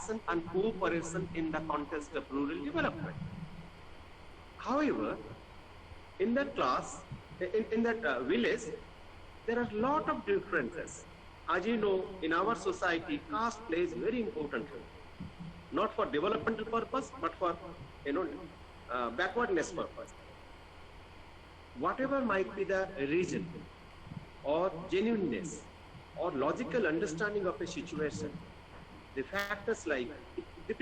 action and cooperation in the context of rural development. However, in that class, in that village, there are a lot of differences. As you know, in our society, caste plays very important role, not for developmental purpose, but for backwardness purpose. Whatever might be the reason or genuineness or logical understanding of a situation, the factors like the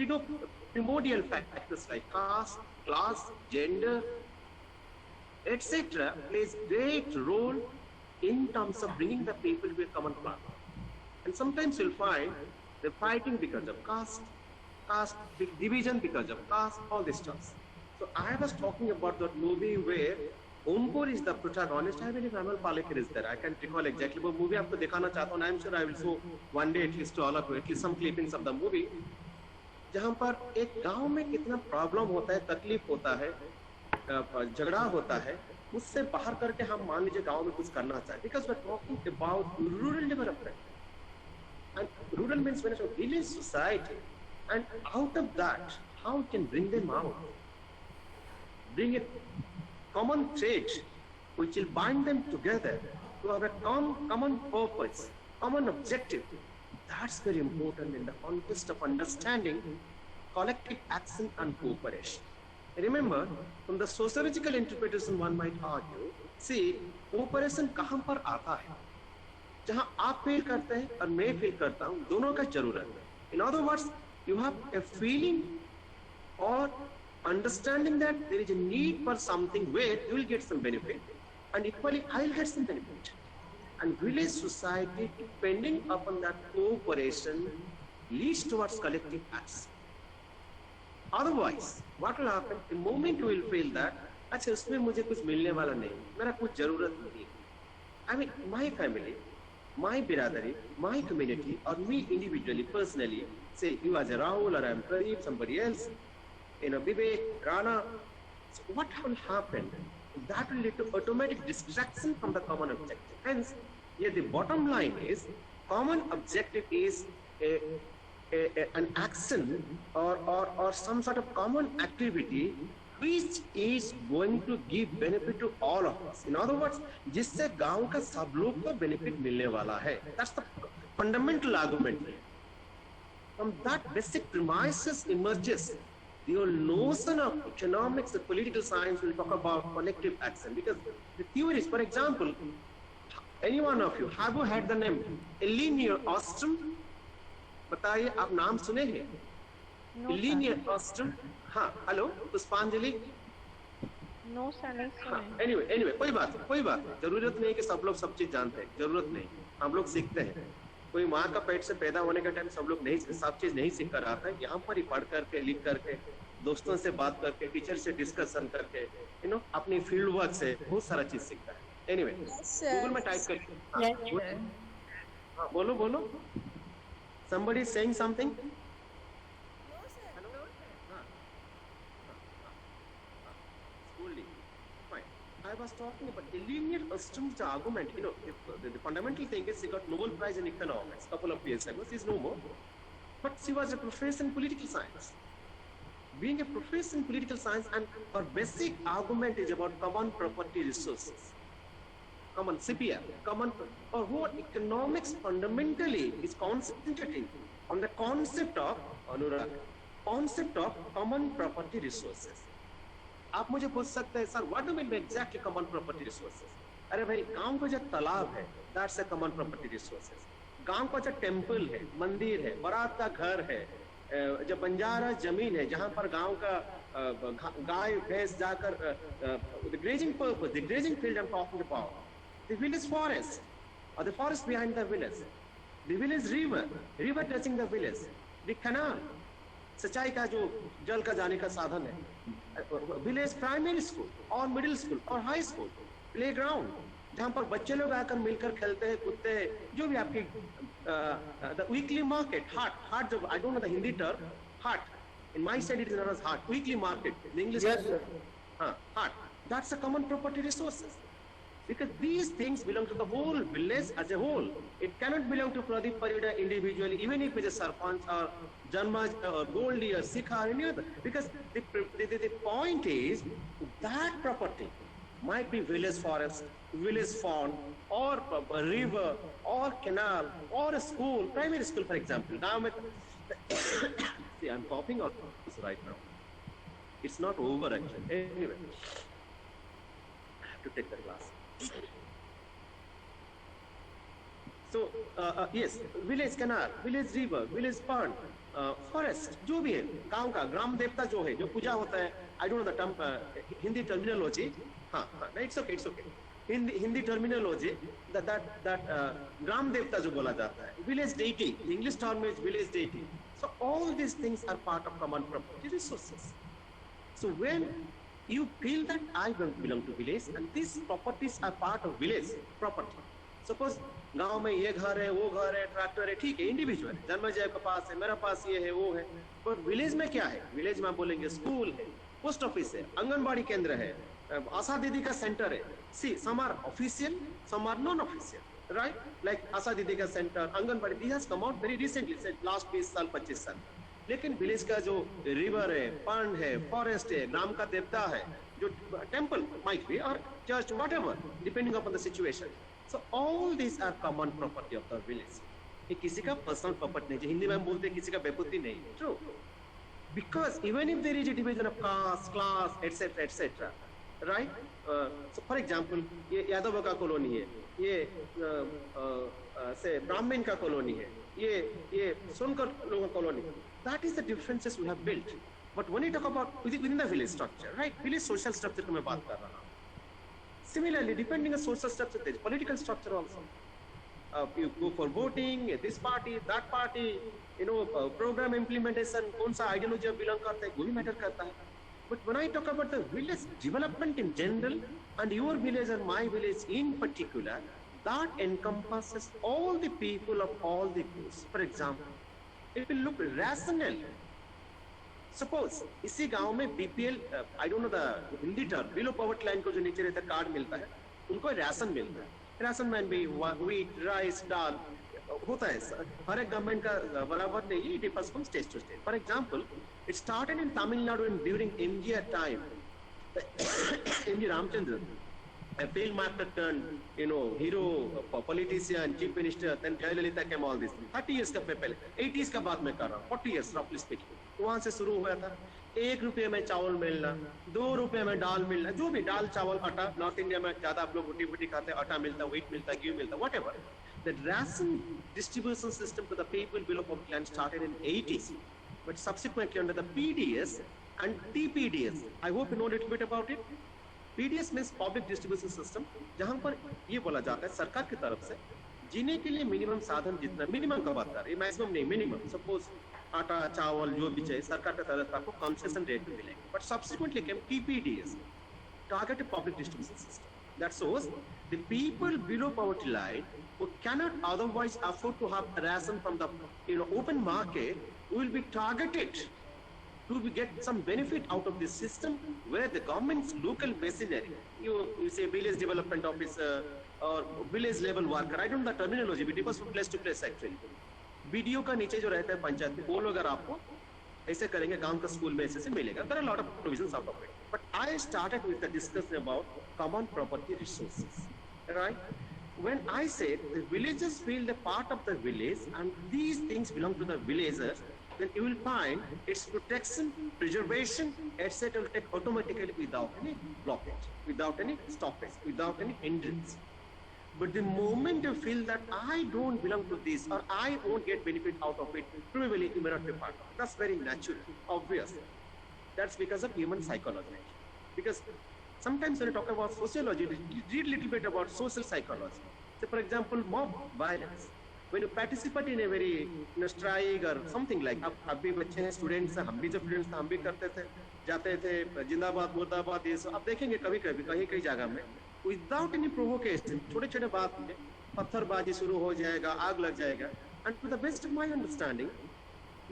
primordial factors like caste, class, gender, etc., plays great role in terms of bringing the people to a common platform. And sometimes you'll find they're fighting because of caste division because of caste, all this stuff. So I was talking about that movie where Omkar is the protagonist. I believe Amal Palekar is there. I can't recall exactly what movie आपको दिखाना चाहता हूँ. I'm sure I will show one day at least to all of you, at least some clippings of the movie. जहाँ पर एक गांव में कितना प्रॉब्लम होता है, तकलीफ होता है, झगड़ा होता है, उससे बाहर करके हम मान लीजिए गांव में कुछ करना चाहें. Because we're talking about rural development. And rural means when it's a village society. And out of that, how we can bring them out? Bring a common thread which will bind them together to have a common purpose, common objective. That's very important in the context of understanding collective action and cooperation. Remember, from the sociological interpretation, one might argue, see, cooperation कहाँ पर आता है? जहाँ आप feel करते हैं और मैं फील करता हूँ, दोनों का जरूरत है. In other words, you have a feeling or understanding that there is a need for something where you will get some benefit, and equally I will get some benefit. And village society, depending upon that cooperation, leads towards collective action. Otherwise, what will happen? The moment you will feel that, अच्छा उसमें मुझे कुछ मिलने वाला नहीं, मेरा कुछ जरूरत नहीं. I mean, my family, my biradari, my community, or me individually, personally, say you as a Rahul or I am Pradeep, somebody else, Vivek, Rana. So what will happen? That will lead to automatic distraction from the common objective. Hence, here the bottom line is, common objective is an action or some sort of common activity which is going to give benefit to all of us. In other words, जिससे गांव का सब लोग को benefit मिलने वाला है. That's the fundamental argument. From that basic premises emerges the whole notion of economics and political science will talk about collective action. Because the theories, for example, any one of you, have you heard the name Elinor Ostrom? बताइए, आप नाम सुने हैं? Elinor Ostrom? हाँ, hello, पुष्पांजलि? No sir, नहीं सुने. Anyway, कोई बात, जरूरत नहीं कि सब लोग सब चीज जानते हैं, जरूरत नहीं, हम लोग सीखते हैं. कोई माँ का पेट से पैदा होने का टाइम सब लोग नहीं, सब चीज नहीं सीख कर आता है. यहाँ पर ही पढ़ करके, लिख करके, दोस्तों से बात करके, टीचर से डिस्कशन करके, अपनी फील्ड वर्क से बहुत सारा चीज सीखता है. Anyway, गूगल में टाइप करके, हाँ, बोलो. Somebody is saying something? I was talking about Elinor Ostrom's argument. The fundamental thing is she got Nobel Prize in economics a couple of years ago. She's no more. But she was a professor in political science. Being a professor in political science, and her basic argument is about common property resources. Common CPR, or what economics fundamentally is concentrating on the concept of common property resources. आप मुझे पूछ सकते हैं, sir, what do mean by exactly common property resources? अरे भाई, गांव का जो तालाब है, that's a common property resources. गांव का जो टेम्पल है, मंदिर है, बारात का घर है, जो बंजारा जमीन है, जहां पर गांव का गाय भैंस जाकर the grazing purpose, the grazing field I am talking about, the village forest और the forest behind the village, the village river touching the village, the canal, सिंचाई का जो जल का जाने का साधन है, विलेज प्राइमरी स्कूल और मिडिल स्कूल और हाई स्कूल, प्लेग्राउंड जहाँ पर बच्चे लोग आकर मिलकर खेलते हैं, कूदते हैं, जो भी आपकी द वीकली मार्केट, हाट जो I don't know the Hindi term, haat, in my side it is known as haat, weekly market, the English, हाँ, haat, that's a common property resources. Because these things belong to the whole village as a whole. It cannot belong to Pradeep Parida individually, even if it's a Sarpanch or Janmaj or Goldie or Sikha or any other. Because the point is that property might be village forest, village fawn, or a river, or canal, or a school, primary school, for example. Now, see, I'm coughing out right now. It's not over actually. Anyway, I have to take the class. So yes, village canal, village river, village pond, forest, जो भी है गांव का ग्राम देवता जो है जो पूजा होता है, I don't know the term, Hindi terminology, हाँ हाँ, it's okay, it's okay. Hindi terminology, that ग्राम देवता जो बोला जाता है, village deity, the English term is village deity. So all these things are part of common property resources. So when you feel that I belong to village and these properties are part of village property. Suppose गांव में ये घर है, वो घर है, tractor है, ठीक है, इंडिविजुअल है, जन्मजय के पास है, मेरा पास ये है, वो है, पर विलेज में क्या है? विलेज में बोलेंगे स्कूल है, पोस्ट ऑफिस है, आंगनबाड़ी केंद्र है, आशा दीदी का सेंटर है. See some are official, some are non official, right? Like Asha didi का centre, anganwadi, this has come out very recently, last 20 साल 25 साल. लेकिन विलेज का जो रिवर है, पॉन्ड है, फॉरेस्ट है, ग्राम का देवता है, जो टेम्पल माइट बी और church, whatever, depending upon the situation. So all these are common property of the village. ये किसी का personal property नहीं, हिंदी में हम बोलते हैं किसी का बेपुती नहीं. True. Because even if there is a division of caste, class, etc., right? So for example, ये यादवों का कॉलोनी है, ये से ब्राह्मण का कॉलोनी है, ये सोनकर लोगों का colony. That is the differences we have built. But when you talk about within the village structure, right? Village social structure की मैं बात कर रहा हूँ. Similarly, depending on social structure, there is political structure also. You go for voting, this party, that party, program implementation, कौन सा ideology आप belong करते हैं, वो भी matter करता है. But when I talk about the village development in general and your village and my village in particular, that encompasses all the people of all the groups. For example, it will look rational. Suppose इसी गांव में BPL, I don't know the Hindi term, below poverty line को जो नीचे रहता है card मिलता है, उनको राशन मिलता है. राशन में भी व्हीट, राइस, दाल होता है. हर एक गवर्नमेंट का बराबर नहीं है, it differs from state to state. For example, it started in Tamil Nadu during MGR time. MG Ramachandra, a film actor turned, hero, politician, chief minister, then Jayalalitha came all this. 30 years का पहले, 80s का बात मैं कर रहा हूँ, 40 years roughly speaking. वहाँ से शुरू हुआ था. 1 रुपये में चावल मिलना, 2 रुपये में दाल मिलना, जो भी दाल, चावल, आटा. नॉर्थ इंडिया में ज्यादा आप लोग रोटी वोटी खाते हैं, आटा मिलता, व्हीट मिलता, घी मिलता, whatever. The ration distribution system to the people below poverty line started in 80s, but subsequently under the PDS and TPDS. I hope you know a little bit about it. PDS means public distribution system, जहां पर ये बोला जाता है सरकार की तरफ से जीने के लिए मिनिमम साधन जितना, मिनिमम का बात कर रहे हैं, मैक्सिमम नहीं, मिनिमम. सपोज आटा, चावल जो भी चाहिए सरकार की तरफ से आपको कंसेशन रेट में मिलेंगे. But subsequently came TPDS, targeted public distribution system. That shows the people below poverty line who cannot otherwise afford to have ration from the open market will be targeted to get some benefit out of this system, where the government's local machinery, you say village development officer or village level worker, I don't know the terminology, but it was from place to place actually. BDO का नीचे जो रहता है पंचायत में, वो लोग अगर आपको ऐसे करेंगे, गांव का स्कूल में ऐसे से मिलेगा. There are a lot of provisions out of it. But I started with the discussion about common property resources, right? When I said the villagers feel the part of the village and these things belong to the villagers, then you will find its protection, preservation, etc. will take automatically without any blockage, without any stoppage, without any hindrance. But the moment you feel that I don't belong to this or I won't get benefit out of it, probably you may not be part of it. That's very natural, obvious. That's because of human psychology. Because sometimes when you talk about sociology, you read a little bit about social psychology. So for example, mob violence. When you participate in a very strike or something like, अब भी बच्चे हैं, students हैं, हम भी जब students थे हम भी करते थे, जाते थे जिंदाबाद मुर्दाबाद ये सब. अब देखेंगे कभी कभी कहीं जगह में विदाउट एनी प्रोवोकेशन छोटे छोटे बात में पत्थरबाजी शुरू हो जाएगा, आग लग जाएगा. And to the best of my understanding,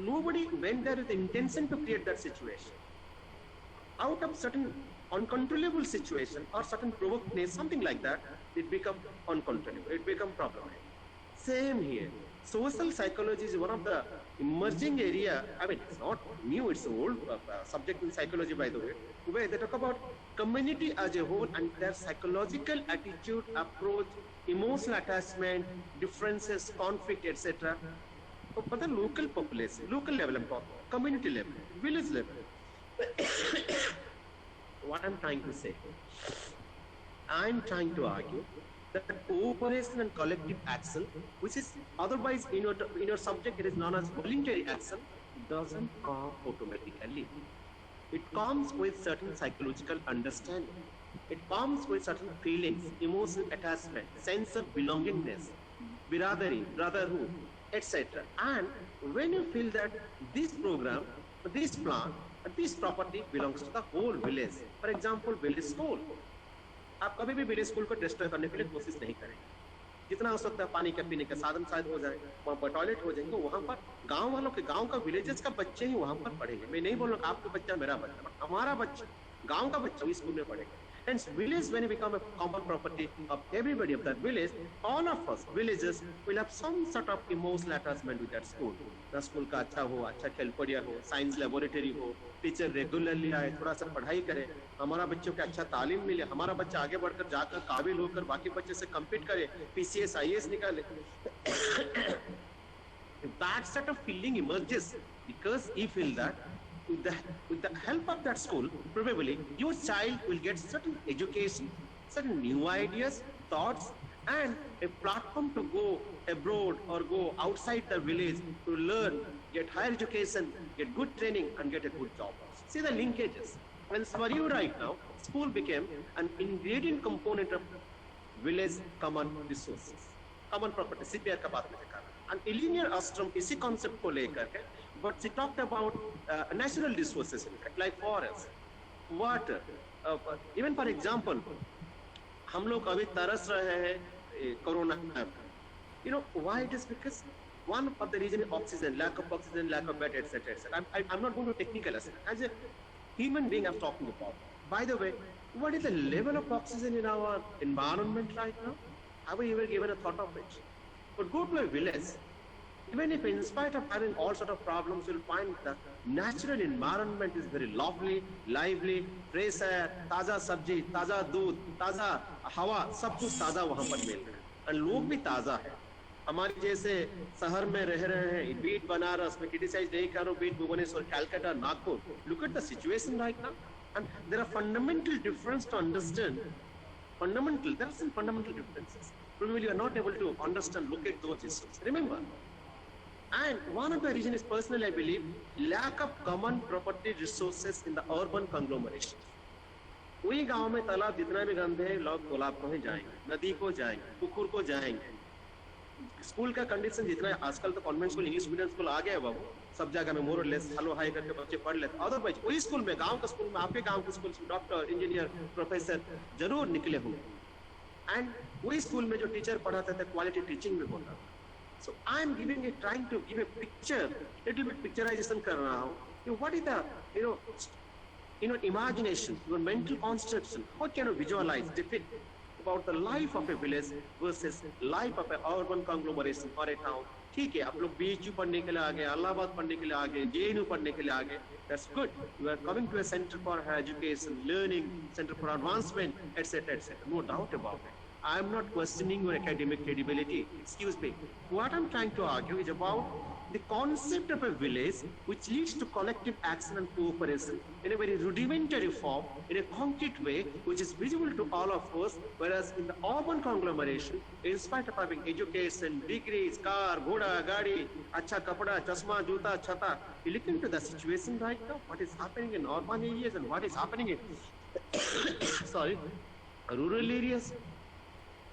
nobody went there with the intention to create that situation. out of certain uncontrollable situation or certain provokedness, something like that, it become uncontrollable, it become problematic. Same here. Social psychology is one of the emerging area. I mean, it's not new, it's an old subject in psychology, by the way, where they talk about community as a whole and their psychological attitude, approach, emotional attachment, differences, conflict, etc. But the local population, local level, community level, village level. What I'm trying to argue that cooperation and collective action, which is otherwise in your subject it is known as voluntary action, doesn't come automatically. It comes with certain psychological understanding. It comes with certain feelings, emotional attachment, sense of belongingness, biradari, brotherhood, etc. And when you feel that this program, this plant, this property belongs to the whole village, for example, village school, आप कभी भी village school को destroy करने के लिए कोशिश नहीं करेंगे। जितना हो सकता है पानी का पीने का साधन शायद हो जाए, वहाँ पर टॉयलेट हो जाएंगे, वहाँ पर गांव वालों के गांव का विलेजेस का बच्चे ही वहाँ पर पढ़ेंगे। मैं नहीं बोल रहा आपका बच्चा मेरा बच्चा, बट हमारा बच्चा गांव का बच्चा भी स्कूल में पढ़ेगा। Hence, village, when it becomes a common property of everybody of that village, all of us villagers will have some sort of emotional attachment with that school. The school का अच्छा हो, अच्छा खेल पड़िया हो, साइंस लेबोरेटरी हो, teacher regularly आए, थोड़ा सा पढ़ाई करे, हमारा बच्चों को अच्छा तालीम मिले, हमारा बच्चा आगे बढ़कर जाकर काबिल होकर बाकी बच्चे से कम्पीट करे, PCS IAS निकाले. That sort of feeling emerges because you feel that with the help of that school, probably your child will get certain education, certain new ideas, thoughts, and a platform to go abroad or go outside the village to learn, get higher education, get good training, and get a good job. See the linkages. And for you right now, school became an ingredient component of village common resources, common property. CPR का बात में देखा. And Eleanor Ostrom इसी concept को लेकर के, but she talked about natural resources, in fact, like forest, water. Even for example, हम लोग अभी तरस रहे हैं कोरोना में. You know why it is? Because one of the reason is oxygen, lack of bed, etc. etc. I'm not going to technical aspect. As a human being, I'm talking about. By the way, what is the level of oxygen in our environment right now? Have we ever given a thought of it? But go to a village. Even if in spite of having all sort of problems, you'll find the natural environment is very lovely, lively, fresh air, ताजा सब्जी, ताजा दूध, ताजा हवा, सब कुछ ताजा वहाँ पर मिल रहा है, और लोग भी ताजा है. हमारे जैसे शहर में रह रहे हैं, बीट बनारस में क्रिटिसाइज नहीं कर रहा हूँ, beat Bhubaneswar, Calcutta, Nagpur. Look at the situation right now, and there are fundamental difference to understand. There are some fundamental differences. Probably you are not able to understand, look at those issues. Remember. And one of the reasons is personally, I believe, lack of common property resources in the urban conglomeration. वही गांव में तालाब जितना भी गंदे हैं, लोग तालाब को ही जाएंगे, नदी को जाएंगे, पुकुर को जाएंगे. स्कूल का कंडीशन जितना है, आजकल तो convent school, English medium school आ गया है बाबू, सब जगह में मोर लेस हेलो हाई करके बच्चे पढ़ लेते. अदरवाइज वही स्कूल में, गांव का स्कूल में, आपके गांव के स्कूल में डॉक्टर, इंजीनियर, प्रोफेसर जरूर निकले होंगे. एंड वही स्कूल में जो टीचर पढ़ाते थे, क्वालिटी टीचिंग में होता था. So I'm trying to give a picture, little bit picturization कर रहा हूँ. What is the, imagination, your mental construction? How can you visualize, depict about the life of a village versus life of an urban conglomeration or a town? ठीक है, आप लोग BHU पढ़ने के लिए आ गए, इलाहाबाद पढ़ने के लिए आ गए, JNU पढ़ने के लिए आ गए. That's good. You are coming to a center for higher education, learning, center for advancement, etc., etc. No doubt about it. I'm not questioning your academic credibility. Excuse me. What I'm trying to argue is about the concept of a village which leads to collective action and cooperation in a very rudimentary form, in a concrete way, which is visible to all of us, whereas in the urban conglomeration, in spite of having education, degrees, car, ghoda, gadi, acha kapda, chasma, juta, chata, you look into the situation right now, what is happening in urban areas and what is happening in rural areas.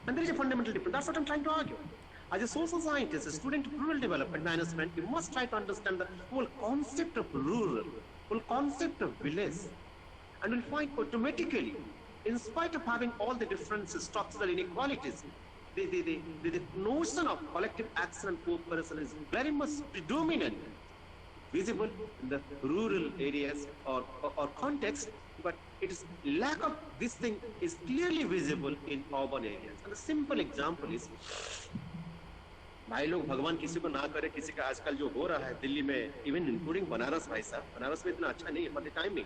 And there is a fundamental difference. That's what I'm trying to argue. As a social scientist, a student of rural development management, you must try to understand the whole concept of rural, whole concept of village. And you'll find automatically, in spite of having all the differences, structural inequalities, the notion of collective action and cooperation is very much predominant visible in the rural areas or context, but it is lack of this thing is clearly visible in urban areas. And a simple example is, भाई लोग भगवान किसी को ना करे, किसी का आजकल जो हो रहा है दिल्ली में, इवन इंक्लूडिंग बनारस, भाई साहब बनारस में इतना अच्छा नहीं है, for the timing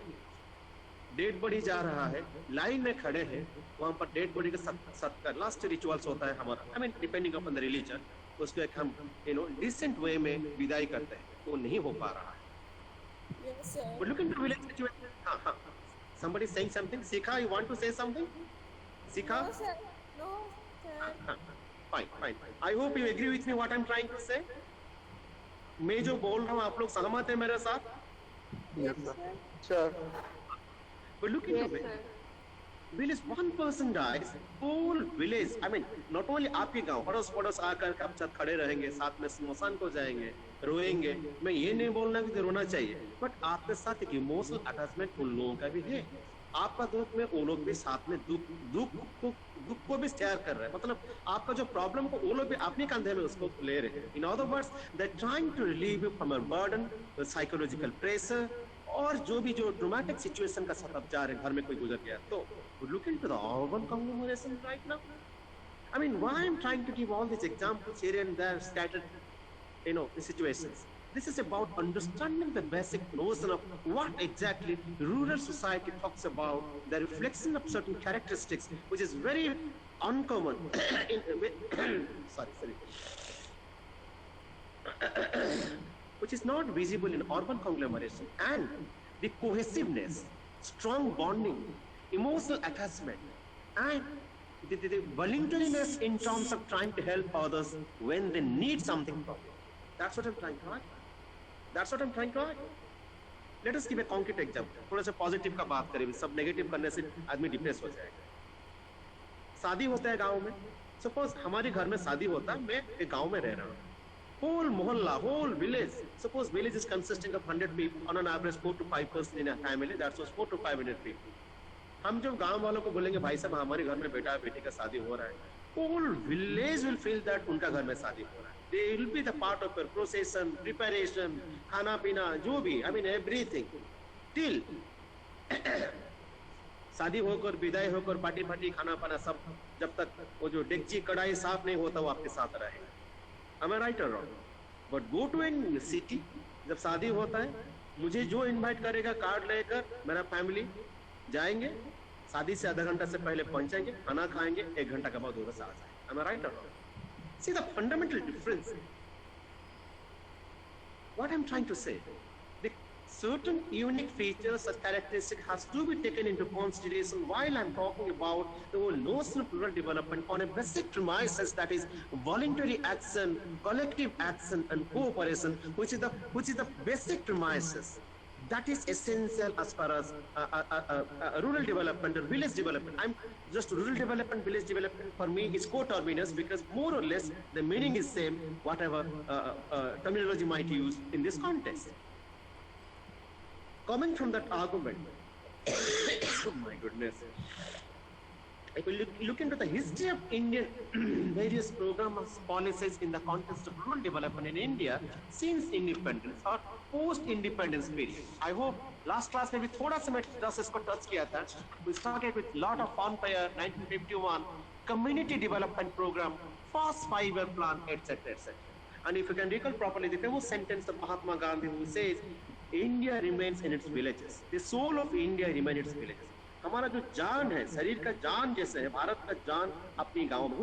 dead body जा रहा है, लाइन में खड़े हैं, वहां पर डेड बॉडी का सत्कार लास्ट रिचुअल्स होता है हमारा, I mean depending upon the religion, उसको एक हम डिसेंट वे में विदाई करते हैं, वो नहीं हो पा रहा है. Yes, sir. But look into village situation. हाँ. Somebody saying something. Sikha, you want to say something? Sikha? No, sir. No, sir. Fine. I hope you agree with me what I'm trying to say. मैं जो बोल रहा हूँ आप लोग सहमत हैं मेरे साथ? Yes, sir. Sure. But look into it. Village, one person dies, whole village, I mean, not only आपके गांव, पड़ोस आकर आप साथ खड़े रहेंगे, साथ में स्मशान को जाएंगे, रोएंगे. मैं ये नहीं बोलना कि रोना चाहिए, बट आपके साथ एक इमोशनल अटैचमेंट उन लोगों का भी है. आपका दुख में वो लोग भी साथ में दुख को भी शेयर कर रहे हैं. मतलब आपका जो प्रॉब्लम को वो लोग भी अपने कंधे में उसको ले रहे हैं. In other words, they are trying to relieve you from a burden, psychological pressure, और जो ड्रामेटिक सिचुएशन का साथ जा रहे हैं, घर में कोई गुजर गया तो look into the urban conglomeration right now. I mean, why I'm trying to give all these examples here and there scattered, situations. This is about understanding the basic notion of what exactly rural society talks about, the reflection of certain characteristics, which is very uncommon. Which is not visible in urban conglomeration, and the cohesiveness, strong bonding, emotional attachment, and the voluntariness in terms of trying to help others when they need something from you. That's what I'm trying to argue. Let us give a concrete example. थोड़ा सा positive का बात करें, सब negative करने से आदमी depress हो जाएगा. शादी होता है गांव में, सपोज हमारे घर में शादी होता है, मैं एक गांव में रह रहा हूँ. Whole mohalla, whole village. Suppose village is consisting of 100 people, on an average 4 to 5 person in a family. That was 4 to 500 people. हम जब गांव वालों को बोलेंगे भाई साहब हमारे घर में बेटा बेटी का शादी हो रहा है, whole village will feel that उनका घर में शादी हो रहा है. They will be the part of your procession, preparation, खाना पीना जो भी, I mean everything. Till शादी होकर विदाई होकर पार्टी खाना पाना सब, जब तक वो जो डेगची कढ़ाई साफ नहीं होता वो आपके साथ रहेगा. Am I right or wrong? But go to a city, जब शादी होता है, मुझे जो इनवाइट करेगा कार्ड लेकर मेरा फैमिली जाएंगे, शादी से आधा घंटा से पहले पहुंचेंगे, खाना खाएंगे, 1 घंटा के बाद उधर से आ जाएंगे. Am I right or wrong? See the fundamental difference. What I'm trying to say, the certain unique features or characteristics has to be taken into consideration while I'm talking about the whole notion of rural development on a basic premises, that is voluntary action, collective action, and cooperation, which is the basic premises. That is essential as far as rural development or village development. I'm just rural development, village development for me is coterminous, because more or less the meaning is same, whatever terminology might use in this context. Coming from that argument, oh my goodness, if we look into the history of Indian various programs, policies in the context of rural development in India since independence or post-independence period. I hope last class में भी थोड़ा सा मैं इसको touch किया था. We started with lot of fanfare, 1951 community development program, first 5-year plan, etc. And if you can recall properly, the famous sentence of Mahatma Gandhi who says, India remains in its villages. The soul of India remains in its villages. हमारा जो जान है, शरीर का जान जैसे है, भारत का जान अपनी गाँव में,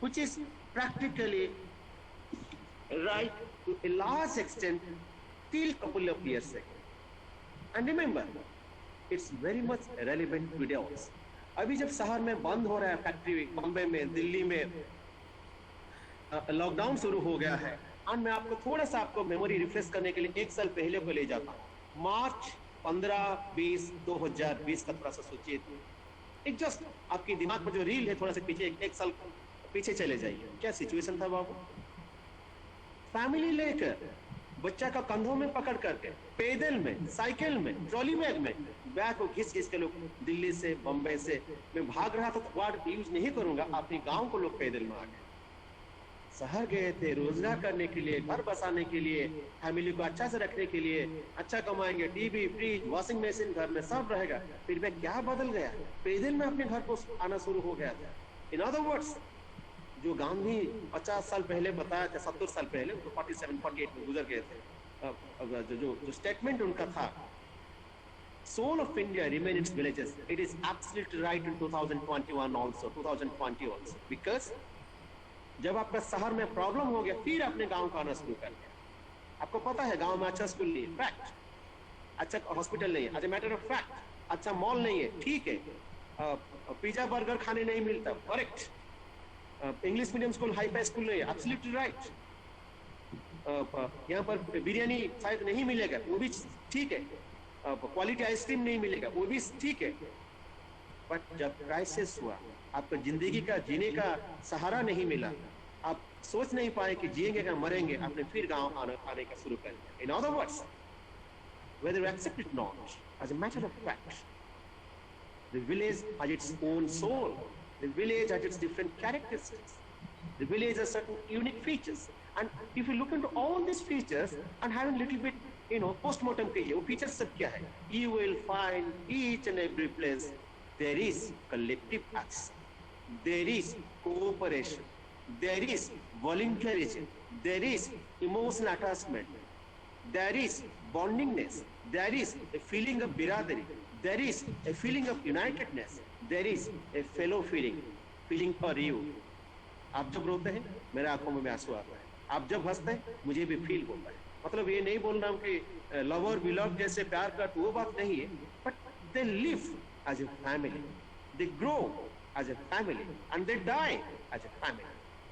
which is practically right to a large extent till couple of years ago. And remember, it's very much relevant today also. अभी जब शहर में बंद हो रहा है फैक्ट्री, बॉम्बे में, दिल्ली में लॉकडाउन शुरू हो गया है, और मैं आपको थोड़ा सा आपको मेमोरी रिफ्रेश करने के लिए 1 साल पहले को ले जाता हूँ. मार्च 15-20 का थोड़ा सा सोचिए, एक जस्ट आपके दिमाग में जो रील है थोड़ा सा पीछे 1 साल पीछे चले जाइए. क्या सिचुएशन था बाबू? फैमिली लेकर बच्चा का कंधों में पकड़ करके, पैदल में, साइकिल में, ट्रॉली बैग में, बैग को घिस के लोग दिल्ली से, बम्बई से, मैं भाग रहा था, वर्ड यूज नहीं करूंगा, अपने गांव को लोग पैदल में आ गए. शहर गए थे रोजगार करने के लिए, घर बसाने के लिए, फैमिली को अच्छा से रखने के लिए, अच्छा कमाएंगे, टीवी, फ्रिज, वॉशिंग मशीन घर में सब रहेगा। फिर मैं क्या बदल गया, पैदल में अपने घर को आना शुरू हो गया था। इन अदर वर्ड्स, जो गांधी 50 साल पहले बताया था, 70 साल पहले, तो 47, 48 में गुजर गए थे, जो स्टेटमेंट उनका था, soul of India remain its villages. It is absolutely right in 2021 also, 2020 also, because जब आपका शहर में प्रॉब्लम हो गया, फिर आपने गांव का आना शुरू कर दिया। आपको पता है गांव में अच्छा स्कूल नहीं है, फैक्ट, अच्छा हॉस्पिटल नहीं है, as a matter of fact, अच्छा मॉल नहीं है, ठीक है, पिज्जा बर्गर खाने नहीं मिलता, correct, English medium school, hi fi school नहीं है, एब्सोल्युटली राइट, यहाँ पर बिरयानी शायद नहीं मिलेगा, वो भी ठीक है, क्वालिटी आइसक्रीम नहीं मिलेगा, वो भी ठीक है। बट जब क्राइसिस हुआ, आपको जिंदगी का जीने का सहारा नहीं मिला, आप सोच नहीं पाए कि जिएंगे क्या मरेंगे, आपने फिर गांव आने का शुरू कर दिया। इन other words, whether you accept it or not, as a matter of fact, the village has its own soul, the village has its different characteristics, the village has certain unique features, and if you look into all these features and have a little bit, post-mortem कीजिए, वो features सब क्या है, you will find each and every place there is collective action, there is cooperation, there is voluntarism, there is emotional attachment, there is bondingness, there is a feeling of biradari, there is a feeling of unitedness, there is a fellow feeling for you. आप जब रोते हैं मेरे आंखों में आंसू आता है, आप जब हंसते हैं मुझे भी फील होता है। मतलब ये नहीं बोल रहा हूँ कि लव और बिलव जैसे प्यार का, वो बात नहीं है, but they live as a family, they grow as a family, and they die as a family.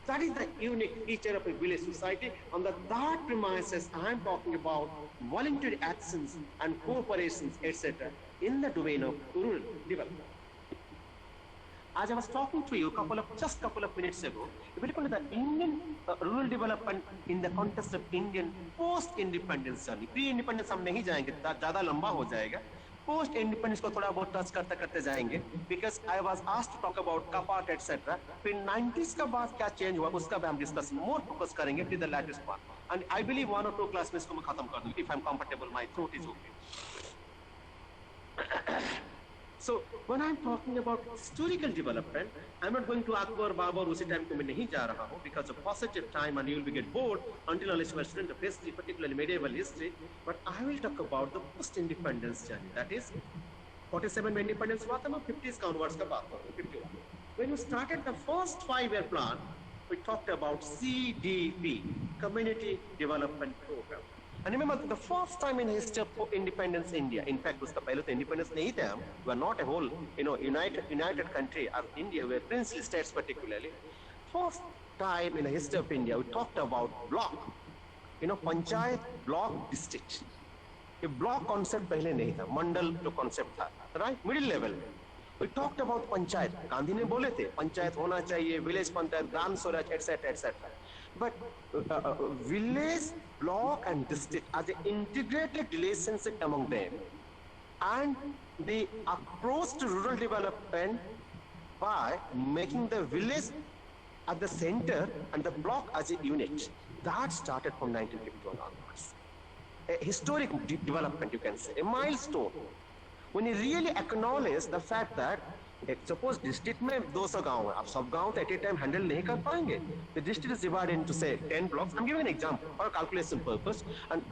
That is the unique feature of a village society. On that premises, I am talking about voluntary actions and cooperations, etc., in the domain of rural development. As I was talking to you just couple of minutes ago, if you look at the Indian rural development in the context of Indian post-independence journey, pre-independence हम नहीं जाएंगे, ज़्यादा लंबा हो जाएगा. Post independence को थोड़ा बहुत टच करते करते जाएंगे, because I was asked to talk about कपाट एटसेट्रा. फिर 90s का बाद क्या चेंज हुआ उसका भी हम डिस्कस मोर फोकस करेंगे to the latest part. And I believe 1 or 2 class में इसको मैं खत्म कर दूं, if I am comfortable, my throat is okay. So when I'm talking about historical development, I'm not going to Akbar, Babur, उसी time को मैं नहीं जा रहा हूँ, because of positive time and you will be get bored until unless you are student of history, particularly medieval history. But I will talk about the post-independence journey. That is 47 में independence हुआ था, मैं 50s का onwards का बात करूँ, 51. When we started the first 5-year plan, we talked about CDP, Community Development Program. And remember, the first time in history of independence India, in fact, उसका पहले तो independence नहीं था, we are not a whole, united country as India, we are princely states particularly. First time in the history of India, we talked about block, panchayat, block, district. ये block concept पहले नहीं था, मंडल जो concept था, right, middle level. We talked about panchayat, Gandhi ने बोले थे पंचायत होना चाहिए, village panchayat, Gram Swaraj, etc., etc. But village, block and district as an integrated relationship among them, and the approach to rural development by making the village at the center and the block as a unit, that started from 1951 onwards. A historic development, you can say, a milestone. When you really acknowledge the fact that suppose district में 200 गांव है, आप सब गांव तो eight ए time handle नहीं कर पाएंगे. The district is divided into से 10 blocks. I'm giving an example for calculation purpose, and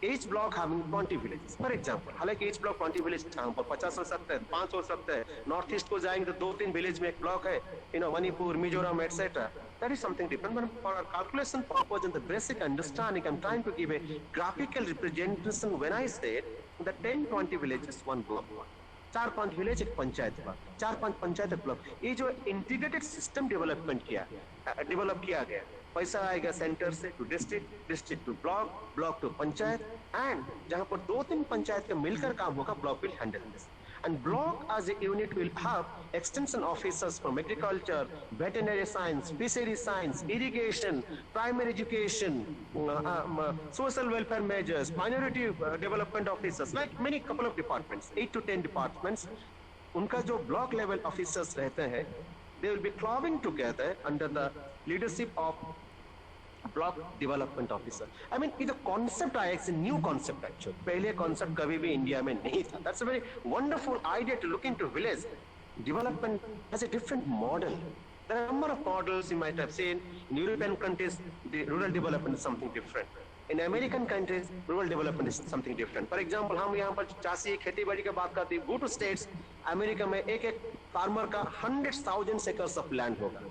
each block having 20 villages for example. हालांकि each block 20 village यहाँ पर 50 हो सकता है, 5 हो सकता है. नॉर्थ ईस्ट को जाएंगे तो 2-3 विलेज में एक ब्लॉक है, Manipur, Mizoram, etcetera. That is something different. But for our calculation purpose and the basic understanding, I'm trying to give a graphical representation when I said the 10-20 villages, one block. 4-5 village एक पंचायत हुआ, 4-5 पंचायत एक block. ये जो integrated system develop किया गया, पैसा आएगा centre से to district, district to block, block to panchayat, and जहां पर 2-3 पंचायत का मिलकर काम होगा, block will handle this. And block as a unit will have extension officers from agriculture, veterinary science, fishery science, irrigation, primary education, social welfare measures, minority development officers, like many couple of departments, 8 to 10 departments. उनका जो block level officers रहते हैं, they will be clubbing together under the leadership of block development officer. I mean ये जो concept आया it's a new concept actually. पहले concept कभी भी इंडिया में नहीं था. That's a very wonderful idea to look into village development has a different model. There are a number of models you might have seen. In European countries, the rural development is something different. In American countries, rural development is something different. For example, हम यहाँ पर चासी खेती बाड़ी की बात करते हैं. Go to states, America में एक फार्मर का 100,000 acres of land होगा.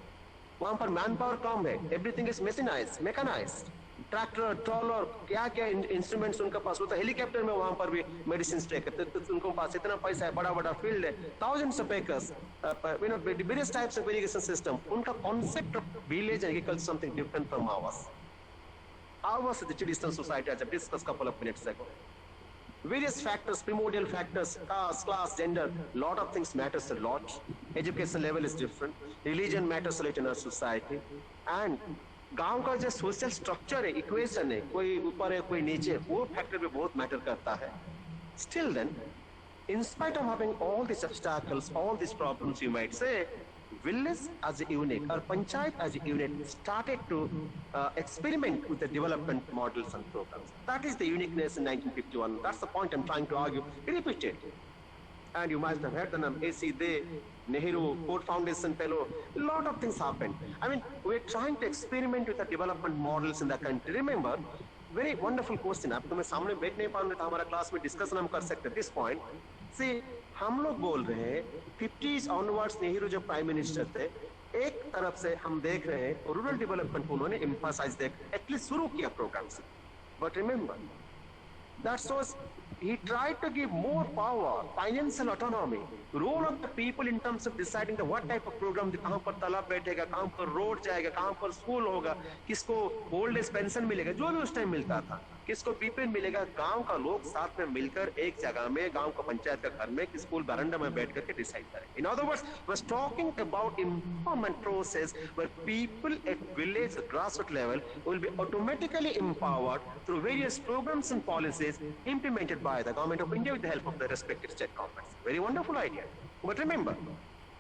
वहाँ पर मैन पावर कम है. Everything is mechanized. Tractor, trawler, क्या क्या इंस्ट्रूमेंट्स उनके पास होता है. हेलीकॉप्टर में वहां पर भी मेडिसिन स्प्रे करते, तो उनके पास इतना पैसा है, बड़ा बड़ा फील्ड है, thousands of acres, various types of irrigation system. उनका concept of village agriculture something different from ours. Ours is the traditional society, as I discussed a couple of minutes ago. Various factors, primordial factors, caste, class, gender, lot of things matters a lot. Education level is different. Religion matters a lot in our society. And गांव का जो social structure है, equation है, कोई ऊपर है कोई नीचे, वो फैक्टर भी बहुत मैटर करता है. Still then, in spite of having all these obstacles, all these problems, you might say, village as a unit or panchayat as a unit started to experiment with the development models and programs. That is the uniqueness in 1951. That's the point I'm trying to argue. Repeat it. And you must have heard the name A.C. De, Nehru, Ford Foundation Fellow. A lot of things happened. I mean, we're trying to experiment with the development models in the country. Remember, very wonderful question. अब तो मैं सामने बैठ नहीं पा रहा था, हमारा क्लास में डिस्कशन हम कर सकते. This point, see, हम लोग बोल रहे हैं 50s onwards नेहरू जब प्राइम मिनिस्टर थे, एक तरफ से हम देख रहे हैं रूरल डेवलपमेंट को उन्होंने एम्फसाइज एटलीस्ट शुरू किया प्रोग्राम से. But remember that shows he tried to give more power, financial autonomy, role of the people in terms of deciding the what type of program, कहाँ पर तालाब बैठेगा, कहाँ पर रोड जाएगा, कहाँ पर स्कूल होगा, किसको ओल्ड एज पेंशन मिलेगा, जो भी उस टाइम मिलता था, किसको बीपीएल मिलेगा. गांव का लोग साथ में मिलकर एक जगह में, गांव का पंचायत का घर में, स्कूल बरामदा में बैठ करके डिसाइड करें. इन other words, was talking about empowerment process where people at village grassroots level will be automatically empowered through various programs and policies implemented by the government of India with the help of the respective state governments. Very wonderful idea. But remember,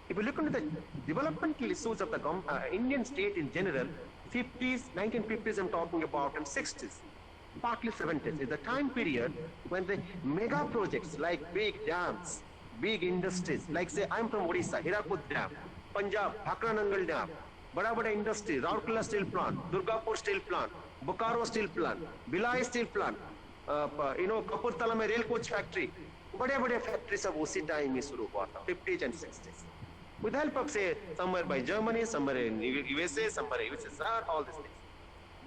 if you look into the developmental issues of the Indian state in general, 50s, 1950s I'm talking about, and 60s, partly 70s, is the time period when the mega projects like big dams, big industries, like say I'm from Odisha, Hirakud Dam, Punjab, Bhakra Nangal Dam, बड़ा-बड़ा industry, Rourkela steel plant, Durgapur steel plant, Bokaro steel plant, Bhilai steel plant, Kapurthala में rail coach factory, बड़े-बड़े factory सब उसी time में शुरू हुआ था, 50s and 60s. With the help of say somewhere by Germany, somewhere in USA, somewhere in USSR, all these things.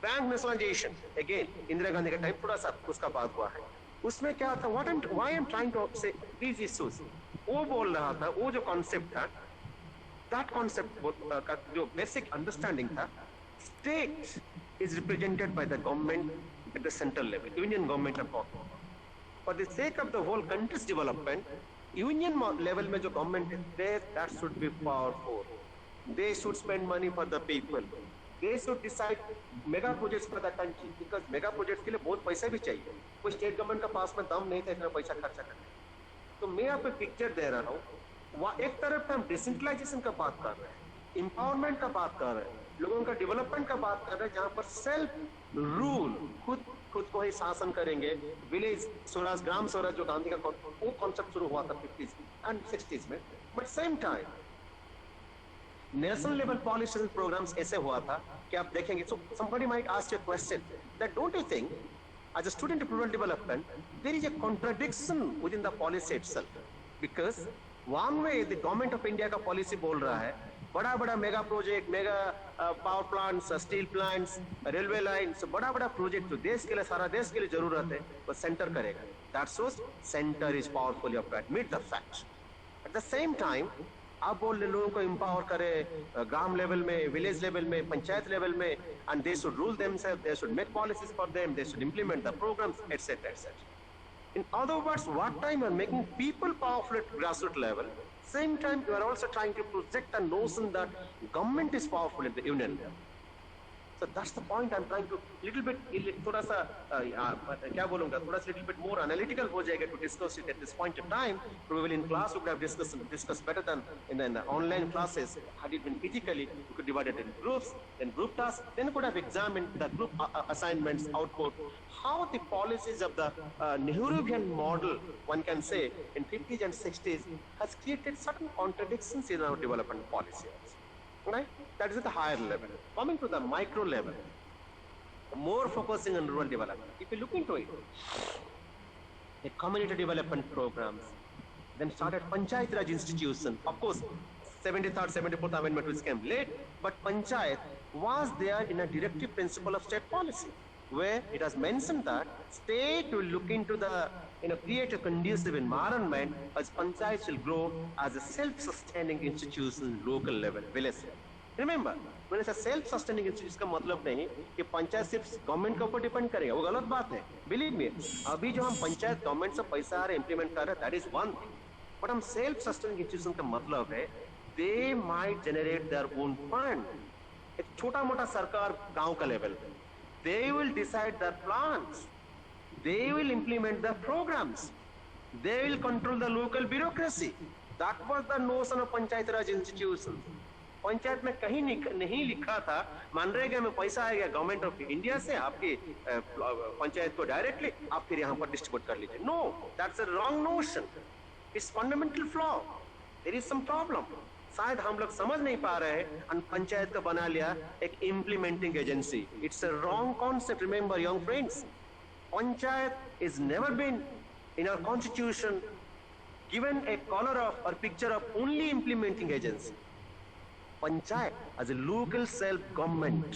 Bank nationalisation, again Indira Gandhi का time थोड़ा सा उसका बात हुआ है. उसमें क्या था, why I am trying to say these issues, वो बोल रहा था, वो जो कॉन्सेप्ट था, दैट कॉन्सेप्ट का जो बेसिक अंडरस्टैंडिंग था, state is represented by the government at the central level, union government of for the sake of the whole country's development, union level में जो गवर्नमेंट है, that should be powerful. They should spend money for the people. They should decide mega projects for the country, because mega projects के लिए बहुत पैसा भी चाहिए. कोई स्टेट गवर्नमेंट का पास में दम नहीं था इतना पैसा खर्चा करने. तो मैं यहाँ पे पिक्चर दे रहा हूँ. एक तरफ हम डिसेंट्रलाइजेशन का बात कर रहे हैं, एम्पावरमेंट का बात कर रहे हैं, लोगों का डेवलपमेंट का बात कर रहे हैं, जहाँ पर सेल्फ रूल, खुद को ही शासन करेंगे, विलेज स्वराज, ग्राम स्वराज जो गांधी का वो कॉन्सेप्ट शुरू हुआ था 50s and 60s में. But same time national level policies and programmes ऐसे हुआ था कि आप देखेंगे. So somebody might ask you a question that don't you think as a student of rural development there is a contradiction within the policy itself, because one way the government of India का policy बोल रहा है बड़ा-बड़ा mega project, mega power plants, steel plants, railway lines, बड़ा-बड़ा project जो देश के लिए, सारा देश के लिए जरूरत है, वो सेंटर करेगा. That shows centre is powerful, you have to admit the fact. At the same time आप बोल रहे लोगों को एम्पावर करें ग्राम लेवल में, विलेज लेवल में, पंचायत लेवल में, and they should rule themselves, they should make policies for them, they should implement the programmes, etcetera etcetera. In other words, what time you are making people powerful at grassroots level, same time you are also trying to project a notion that government is powerful at the union level. So that's the point I'm trying to little bit थोड़ा सा क्या बोलूँगा थोड़ा सा little bit more analytical हो जाएगा to discuss it at this point of time. Probably in class we could have discussed better than in the online classes. Had it been physically, we could divide it in groups, then group tasks, then could have examined the group assignments output. How the policies of the Nehruvian model, one can say, in 50s and 60s has created certain contradictions in our development policies. Right? That is at the higher level. Coming to the micro level, more focusing on rural development. If you look into it, the community development programs, then started Panchayat Raj institution. Of course, 73rd, 74th Amendment which came late, but Panchayat was there in a directive principle of state policy, where it has mentioned that state will look into the, create a conducive environment as Panchayats will grow as a self-sustaining institution, local level, village level. Remember, when it's a self-sustaining institution, का मतलब नहीं कि पंचायत सिर्फ government के ऊपर depend करेगा, वो गलत बात है. Believe me, अभी जो हम पंचायत गवर्नमेंट से पैसा आ रहा है इम्प्लीमेंट कर रहे हैं, that is one thing. But हम self-sustaining institution का मतलब है, they might generate their own fund. एक छोटा मोटा सरकार गांव का लेवल पे, they will decide their plans, they will implement the programs, they will control the local bureaucracy. That was the notion of Panchayat Raj institution. Panchayat में कहीं नहीं लिखा था मनरेगा में पैसा आएगा गवर्नमेंट ऑफ इंडिया से आपकी पंचायत को डायरेक्टली आप फिर यहाँ पर डिस्ट्रीब्यूट कर लीजिए. No, that's a wrong notion. It's fundamental flaw. There is some problem. शायद हम लोग समझ नहीं पा रहे हैं और पंचायत को बना लिया एक implementing agency. It's a wrong concept. Remember young friends, panchayat is never been in our constitution given a colour of और picture of only implementing agency. Panchayat as a local self government,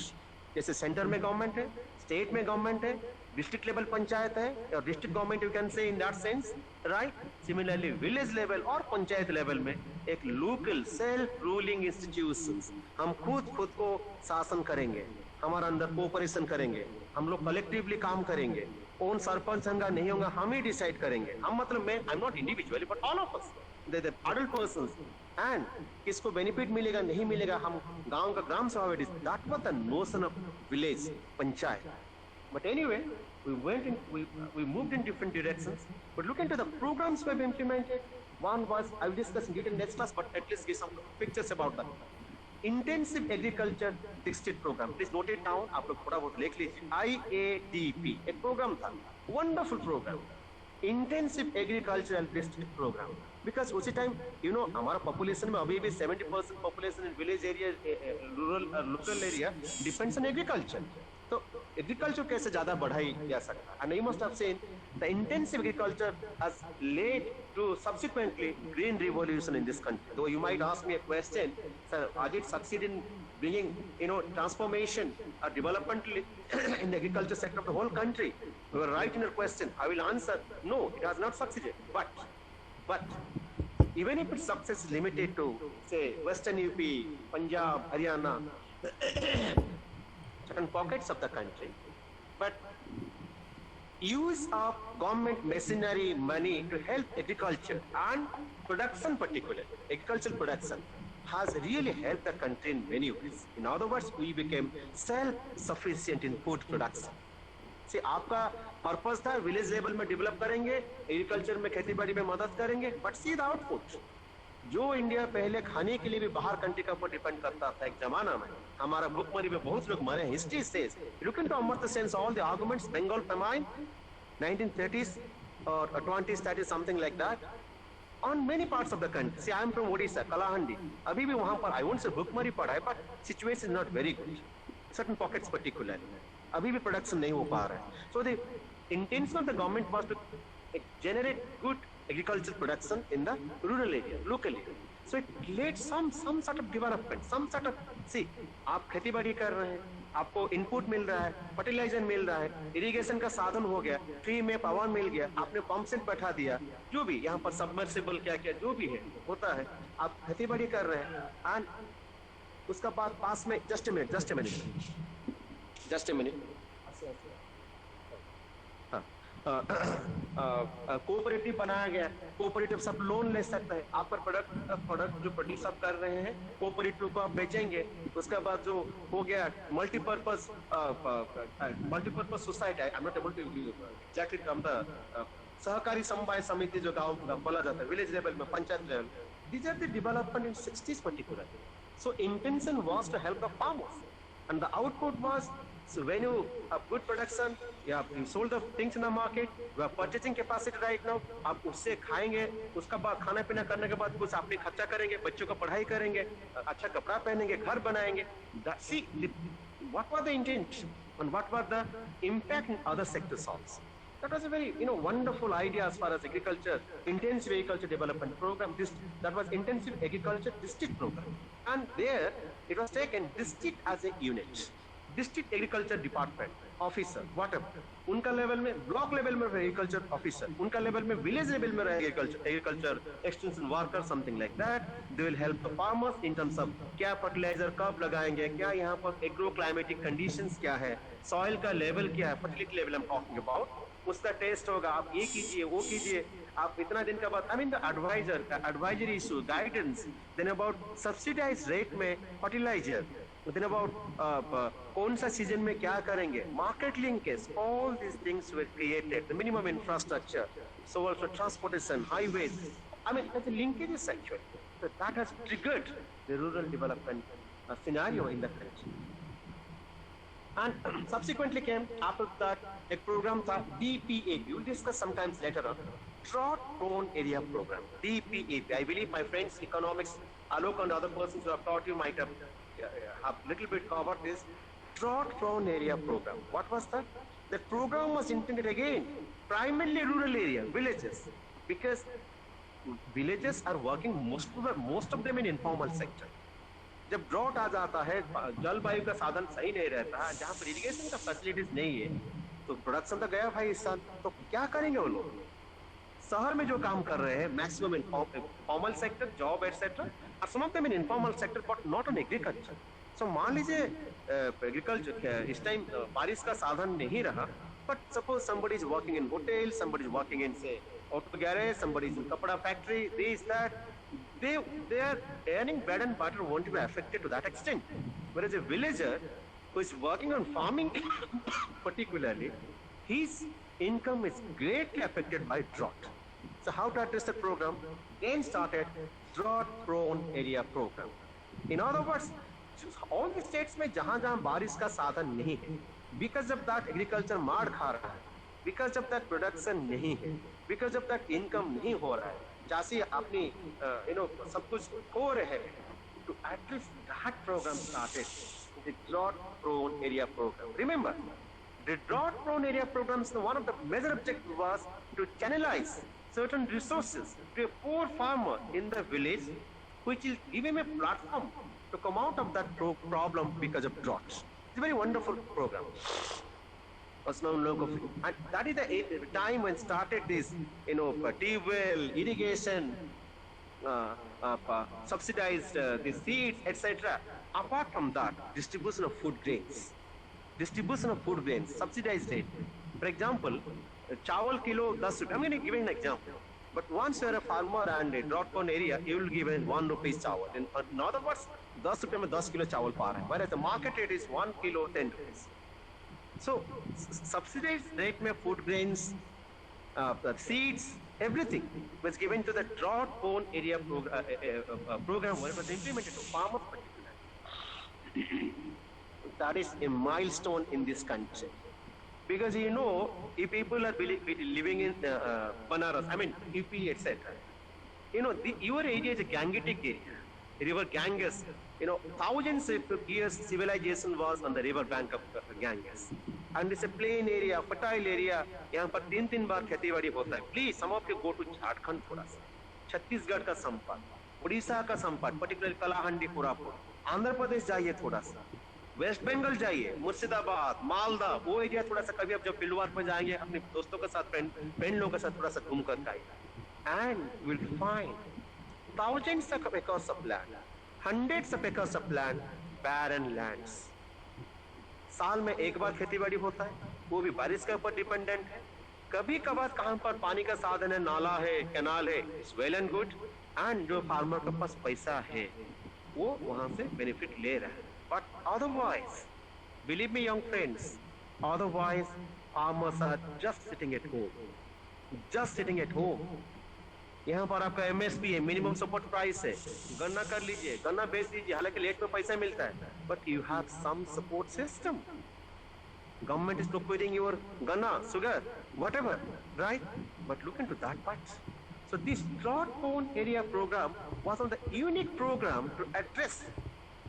जैसे सेंटर में गवर्नमेंट है, state में government है, district level panchayat है और district government you can say in that sense, right. Similarly village level और panchayat level में एक लोकल सेल्फ रूलिंग इंस्टीट्यूशंस. हम खुद को शासन करेंगे, हमारे अंदर कोऑपरेशन करेंगे, हम लोग कलेक्टिवली काम करेंगे. कौन सरपंच होगा नहीं होगा हम ही डिसाइड करेंगे. हम मतलब मैं आई am not individually but all of us the adult persons. And किसको बेनिफिट मिलेगा नहीं मिलेगा हम गांव का ग्राम सभा. That was the notion of village panchayat. But anyway we moved in different directions, but look into the programs we have implemented. One was, I will discuss in detail next class, but at least give some pictures about that. Intensive Agriculture District Program, please note it down. आप लोग थोड़ा बहुत लिख लीजिए. IADP एक programme था, wonderful programme, intensive agricultural district programme. Because उसी time हमारा पॉपुलेशन में अभी भी 70% population in village area, rural local area depends on agriculture. तो एग्रीकल्चर कैसे ज्यादा बढ़ाई जा सकता है. And you must have seen the intensive agriculture has led to subsequently green revolution in this country. Though you might ask me a question, sir, did it succeed in bringing transformation or development in the agriculture sector of the whole country? You are right in your question. I will answer no, it has not succeeded. But even if its success is limited to say Western UP, Punjab, Haryana, certain pockets of the country, but use of government machinery money to help agriculture and production, particularly agricultural production, has really helped the country in many ways. In other words, we became self-sufficient in food production. See, आपका purpose था village level में develop करेंगे, agriculture में खेती बाड़ी में मदद करेंगे, बट सी द आउटपुट. जो इंडिया पहले खाने के लिए भी बाहर कंट्री का ऊपर डिपेंड करता था एक जमाना में, हमारा भुखमरी में बहुत लोग मरे. History says, look into Amartya Sen's all the arguments, Bengal famine 1930s or 20s, that is something like that, on many parts of the country. See, I am from Odisha, Kalahandi. अभी भी वहाँ पर I won't say भुखमरी पड़ा है, but situation is not very good. Certain pockets particularly, अभी भी production नहीं हो पा रहा है. So the intention of the government was to generate good agricultural production in the rural area, local area. So it led some sort of development, some sort of, see, आप खेती बाड़ी कर रहे हैं, आपको इनपुट मिल रहा है, फर्टिलाइजर मिल रहा है, इरिगेशन का साधन हो गया, फ्री में पावर मिल गया, आपने पंप सेट बैठा दिया, जो भी यहाँ पर सबमर्सिबल क्या क्या जो भी है होता है, आप खेती बाड़ी कर रहे हैं. एंड उसका बाद पास में जस्ट ए मिनट हाँ, कोऑपरेटिव बनाया गया है, कोऑपरेटिव सब लोन ले सकते हैं, आपका प्रोडक्ट जो प्रोड्यूस आप कर रहे हैं कोऑपरेटिव को आप बेचेंगे, उसके बाद जो हो गया multipurpose society, I am not able to exactly come the सहकारी समवाय समिति जो गांव बोला जाता है, विलेज लेवल में, panchayat level, these are the development in 60s particularly. So intention was to help the farmers, and the output was, so when you have good production, you sold the things in the market, you have purchasing capacity right now, आप उससे खाएंगे, उसका बाद खाना पीना करने के बाद कुछ अपने खर्चा करेंगे, बच्चों का पढ़ाई करेंगे, अच्छा कपड़ा पहनेंगे, घर बनाएंगे. See, what was the intent and what was the impact in other sectors also. That was a very, wonderful idea as far as agriculture, intensive agriculture development program. That was intensive agriculture district program, and there it was taken district as a unit, district agriculture department officer, whatever. उनका level में, block level में agriculture officer, उनका level में, village level में agriculture extension worker, something like that. They will help the farmers in terms of क्या fertiliser कब लगाएंगे, क्या यहाँ पर एग्रो क्लाइमेटिक कंडीशंस क्या है, सॉइल का लेवल क्या है, फर्टिलिटी लेवल हम टॉकिंग अबाउट, उसका टेस्ट होगा, आप ये कीजिए वो कीजिए, आप इतना दिन का बाद, आई मीन द एडवाइजर का advisory issue, guidance, then about subsidise rate में फर्टिलाइजर, देन अबाउट कौन सा सीजन में क्या करेंगे, market linkage, all these things were created, the minimum infrastructure, so also transportation, highways, I mean the linkages actually, so that has triggered the rural development scenario in the country. And subsequently came after that a program called DPAP. We'll discuss sometimes later on. Drought Prone Area Program. DPAP. I believe my friends, economics, Alok and other persons who have taught you might have little bit covered this. Drought Prone Area Program. What was that? That program was intended again, primarily rural area, villages, because villages are working most of them in informal sector. जब drought आ जाता है, जलवायु का साधन सही नहीं रहता, जहाँ पर इरिगेशन का फैसिलिटीज नहीं है, तो प्रोडक्शन तो गया भाई इस साल, तो क्या करेंगे वो लोग. शहर में जो काम कर रहे हैं maximum in formal sector, job etcetera, और some of them in informal sector but not on agriculture. So मान लीजिए एग्रीकल्चर इस टाइम बारिश का साधन नहीं रहा, but suppose somebody is working in hotel, somebody is working in say auto garage, somebody is in kapda factory, this that, their earning bread and butter won't be affected to that extent. Whereas a villager who is working on farming particularly, his income is greatly affected by drought. So how to address the program? Then started drought prone area program. In other words, all the states में जहाँ बारिश का साधन नहीं है, because of that agriculture मार खा रहा है, because of that production नहीं है, because of that income नहीं हो रहा है, चासी अपनी सब कुछ हो रहे हैं, to address that program started the drought prone area program. Remember, the drought prone area programs, one of the major objectives was to channelize certain resources to a poor farmer in the village, which will give him a platform to come out of that problem because of drought. It's a very wonderful program. And that is the time when started this, deep well, irrigation, subsidized the seeds, etc. Apart from that, distribution of food grains, subsidized rate. For example, chawal kilo 10 rupees. I'm going to give an example. But once you're a farmer and a drought-prone area, you will give 1 rupee chawal. In other words, 10 rupees में 10 kilo chawal पा रहे हैं, whereas the market rate is 1 kilo 10 rupees. So, subsidized rate में food grains, seeds, everything was given to the drought-prone area program where it was implemented to farmers particularly. That is a milestone in this country. Because if people are living in Banaras, I mean UP, etc., your area is a Gangetic area, river Ganges. Thousands of years civilization was on the river bank of Ganges, and it's a plain area, fertile area. यहाँ पर 3 बार खेती-बाड़ी होता है. Please, some of you go to Jharkhand थोड़ा सा, छत्तीसगढ़ का संपर्क, उड़ीसा का संपर्क, particularly कलाहंडी, कोरापुट, आंध्र प्रदेश जाइए थोड़ा सा, वेस्ट बंगाल जाइए, मुर्शिदाबाद, मालदा, वो एरिया थोड़ा सा कभी आप जब फील्ड वर्क पर जाएंगे अपने दोस्तों के साथ, फ्रेंड लोगों के साथ थोड़ा सा घूम कर आइए, and will find thousands of acres of land, hundreds of acres of land, barren lands. साल में एक बार खेती बाड़ी होता है, वो भी बारिश के ऊपर डिपेंडेंट है, कभी कभार कहां पर पानी का साधन है, नाला है, कैनाल है, it's well and good, and जो फार्मर के पास पैसा है वो वहां से बेनिफिट ले रहा है, but otherwise believe me young friends, otherwise farmers are just sitting at home, just sitting at home. यहाँ पर आपका एमएसपी है, मिनिमम सपोर्ट प्राइस है, गन्ना कर लीजिए, गन्ना बेच दीजिए, हालांकि लेट में पैसा मिलता है, but you have some support system. Government is procuring your gunna, sugar, whatever, right? But look into that part. So this drought-prone area program was on the unique program to address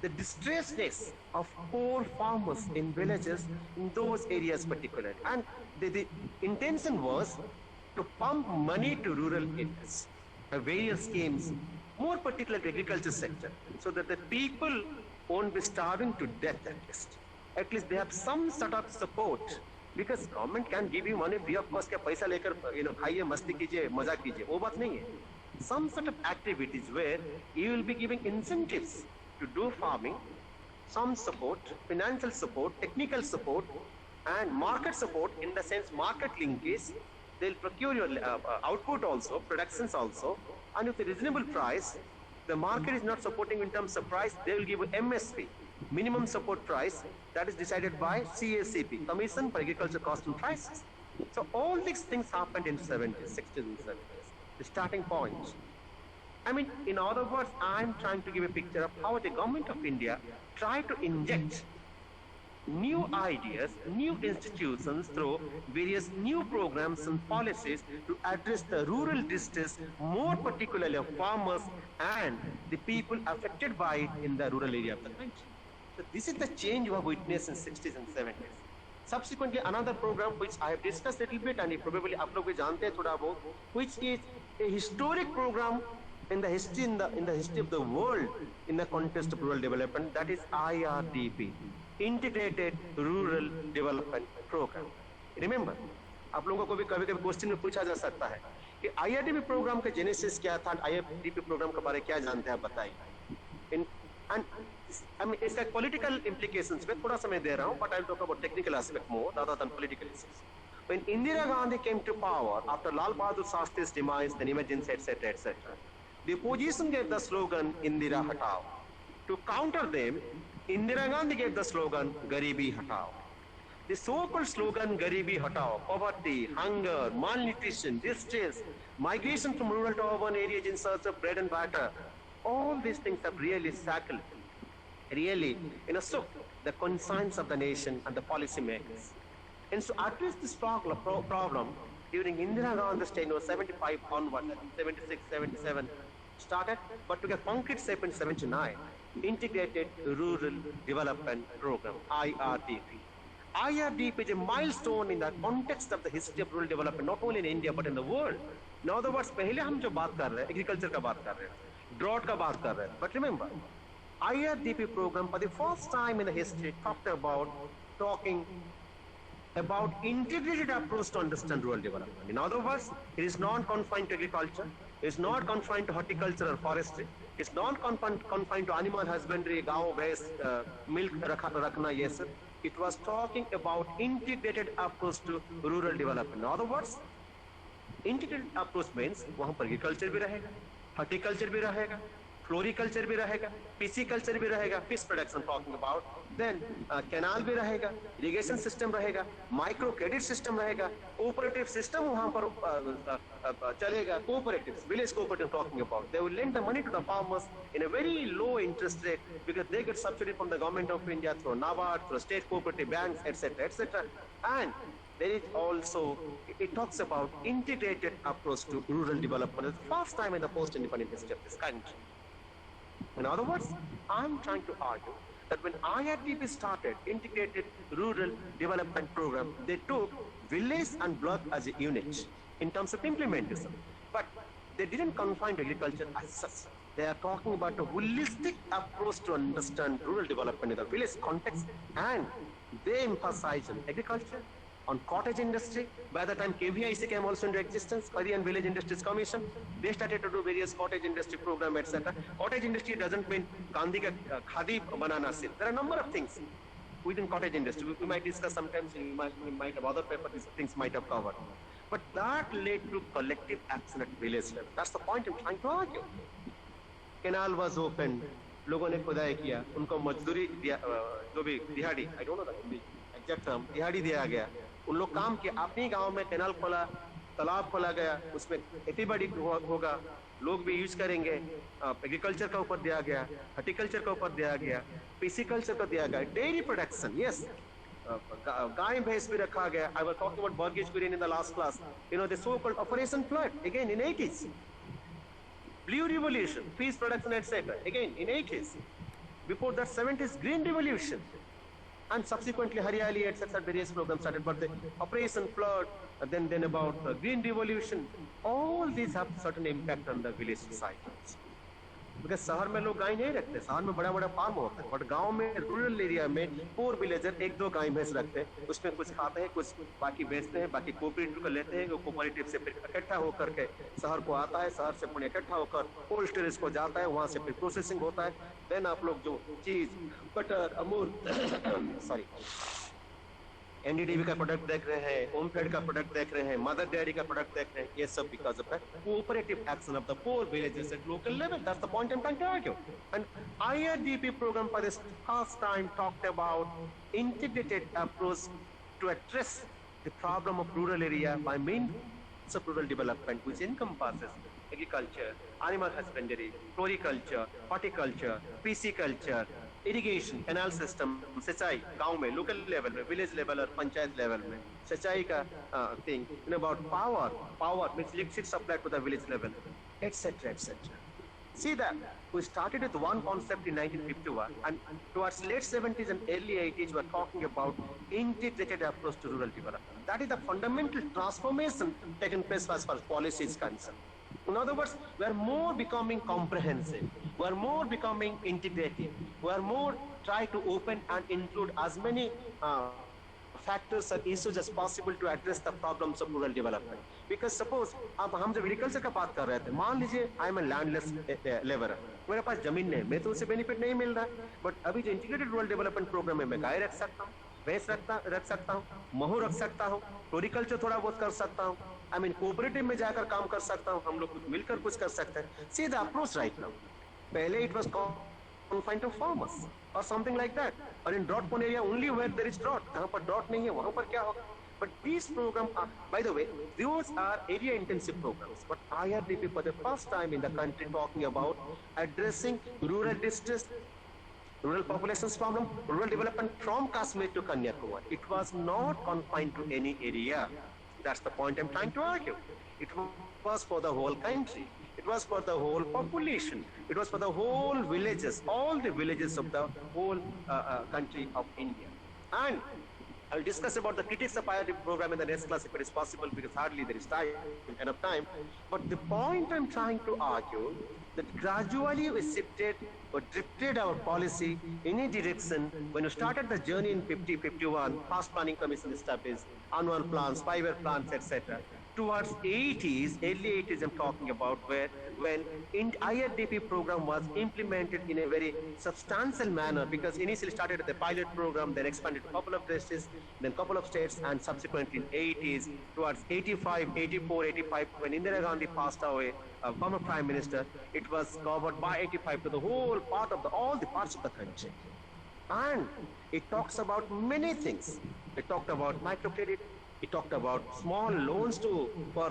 the distressedness of poor farmers in villages in those areas particularly. And the intention was to pump money to rural areas, various schemes, more particular to agriculture sector, so that the people won't be starving to death at least. At least they have some sort of support, because government can give you money free of cost, क्या पैसा लेकर खाइए, मस्ती कीजिए, मजा कीजिए, वो बात नहीं है. Some sort of activities where you will be giving incentives to do farming, some support, financial support, technical support, and market support, in the sense market linkage. They'll procure your output also, productions also, and with a reasonable price. The market is not supporting in terms of price, they will give you MSP, minimum support price, that is decided by CACP, Commission for Agriculture Cost and Prices. So all these things happened in 70s, 60s and 70s, the starting point. I mean, in other words, I'm trying to give a picture of how the government of India tried to inject new ideas, new institutions through various new programs and policies to address the rural distress, more particularly of farmers and the people affected by it in the rural area of the country. So this is the change we have witnessed in 60s and 70s. Subsequently, another program which I have discussed a little bit, and probably आप लोग भी जानते हैं थोड़ा बहुत, which is a historic program in the history of the world in the context of rural development, that is IRDP, Integrated Rural Development Program. Remember, आप लोगों को भी कभी-कभी क्वेश्चन में पूछा जा सकता है कि IRDP प्रोग्राम का जेनेसिस क्या था, IRDP प्रोग्राम के बारे में क्या जानते हैं, आप बताइए. And इसका political implications पे थोड़ा समय दे रहा हूँ, but I'll talk about technical aspect more rather than political issues. When Indira Gandhi came to power after Lal Bahadur Shastri's demise, then emergency, etc., etc., the opposition gave the slogan Indira Hatao. To counter them, Indira Gandhi gave the slogan Garibi Hatao. The so-called slogan Garibi Hatao, poverty, hunger, malnutrition, distress, migration from rural to urban areas in search of bread and butter, all these things have really shackled, really shook the conscience of the nation and the policy makers. And to address this problem during Indira Gandhi's tenure, 75 onward, 76, 77 started, but to get concrete step in 79, Integrated Rural Development Program, IRDP. IRDP is a milestone in the context of the history of rural development, not only in India but in the world. In other words, पहले हम जो बात कर रहे हैं, agriculture का बात कर रहे हैं, drought का बात कर रहे हैं. But remember, IRDP program for the first time in the history talking about integrated approach to understand rural development. In other words, it is not confined to agriculture, it is not confined to horticulture or forestry, it is not confined to animal husbandry, गाँव भैंस, milk रखना ये सब. It was talking about integrated approach to rural development. In other words, integrated approach means वहाँ पर agriculture भी रहेगा, horticulture भी रहेगा, floriculture भी रहेगा, pisciculture भी रहेगा, fish production talking about, then canal भी रहेगा, irrigation system रहेगा, micro credit system रहेगा, cooperative system वहाँ पर चलेगा, cooperatives, village cooperative talking about. They will lend the money to the farmers in a very low interest rate because they get subsidy from the government of India through NABARD, through state cooperative banks, etc., etc. And there is also, it talks about integrated approach to rural development. It's the first time in the post-independent history of this country. In other words, I'm trying to argue that when IRDP started Integrated Rural Development Program, they took village and block as a unit in terms of implementation. But they didn't confine agriculture as such. They are talking about a holistic approach to understand rural development in the village context, and they emphasize on agriculture, on cottage industry. By the time KVIC came also into existence, Khadi and Village Industries Commission, they started to do various cottage industry program, etc. Cottage industry doesn't mean Gandhi ka khadi banana silk. There are a number of things within cottage industry. We might discuss sometimes, we might have other papers, these things might have covered. But that led to collective action at village level. That's the point I'm trying to argue. Canal was opened, लोगों ने खुदाई किया, उनको मजदूरी दिया, जो भी दिहाड़ी, I don't know the exact term, दिहाड़ी दिया गया, उन लोग काम किया, अपने गांव में कैनाल खोला, तालाब खोला गया, उसमें खेती बाड़ी होगा, लोग भी यूज करेंगे, एग्रीकल्चर का ऊपर दिया गया, हॉर्टिकल्चर का ऊपर दिया गया, पिसिकल्चर का दिया गया, डेयरी प्रोडक्शन, यस, गाय भैंस भी रखा गया. I was talking about Burgess Green in the last class. You know the so-called Operation Flood again in 80s. Blue Revolution, peace production, etc. Again in 80s. Before that 70s Green Revolution, and subsequently Hariyali, etc. various programs started. But the Operation Flood, then about Green Revolution, all these have certain impact on the village societies. Because शहर में लोग गाय नहीं रखते, शहर में बड़ा बड़ा farm होता है, बट गांव में रूरल एरिया में पोर विलेजर एक दो गाय भैंस रखते हैं, उसमें कुछ खाते हैं, कुछ बाकी बेचते हैं, बाकी कोऑपरेटिव को लेते हैं, कोऑपरेटिव से फिर इकट्ठा होकर के शहर को आता है, शहर से पुणे इकट्ठा होकर कोल्ड स्टोरेज को जाता है, वहां से फिर प्रोसेसिंग होता है. देन आप लोग जो चीज बटर अमूल सॉरी एनडीडीबी का प्रोडक्ट देख रहे हैं, ओमफेड का प्रोडक्ट देख रहे हैं, मदर डेयरी का प्रोडक्ट देख रहे हैं, ये सब because of the cooperative action of the poor villages at local level. That's the point I am trying to argue. And IRDP program for this first time talked about integrated approach to address the problem of rural area by means of rural development, which encompasses agriculture, animal husbandry, floriculture, horticulture, pisciculture, irrigation, canal system, सिंचाई गांव में, local level में, village level और panchayat level में, सिंचाई का thing, in about power means electric supply to the village level, etcetera etcetera. See that we started with one concept in 1951, and towards late 70s and early 80s we are talking about integrated approach to rural development. That is the fundamental transformation taken place as far as policy is concerned. In other words, we are more becoming comprehensive, we are more becoming integrative, we are more try to open and include as many factors and issues as possible to address the problems of rural development. Because suppose अब हम जब agriculture का बात कर रहे थे, मान लीजिए I am a landless labour, मेरे पास जमीन नहीं, मैं तो उसे बेनिफिट नहीं मिल रहा, बट अभी जो इंटीग्रेटेड रूरल डेवलपमेंट प्रोग्राम में मैं गाय रख सकता हूँ, भैंस रख सकता हूँ, महू रख सकता हूँ, फ्लोरिकल्चर थोड़ा बहुत कर सकता हूँ, आई मीन कोऑपरेटिव में जाकर काम कर सकता हूँ, हम लोग मिलकर कुछ कर सकते हैं. See the approach right now. पहले it was confined to farmers or something like that, or in drought prone area only where there is drought, जहाँ पर drought नहीं है वहाँ पर क्या होगा. But these programs are, by the way, those are area intensive programs, but IRDP for the first time in the country talking about addressing rural distress, rural population's problem, rural development from Kashmir to Kanyakumari. It was not confined to any area. That's the point I'm trying to argue. It was for the whole country. It was for the whole population. It was for the whole villages, all the villages of the whole country of India. And I'll discuss about the critics of IRDP program in the next class if it is possible, because hardly there is enough time. But the point I'm trying to argue that gradually we shifted or drifted our policy in a direction. When we started the journey in 50-51, Past Planning Commission established, annual plans, 5-year plans, etc. Towards 80s, early 80s I'm talking about, where when IRDP program was implemented in a very substantial manner, because initially started with a pilot program, then expanded to a couple of districts, then couple of states, and subsequently in 80s, towards 85, 84, 85, when Indira Gandhi passed away, former Prime Minister, it was covered by 85 to the whole part of all the parts of the country. And it talks about many things. It talked about microcredit. It talked about small loans for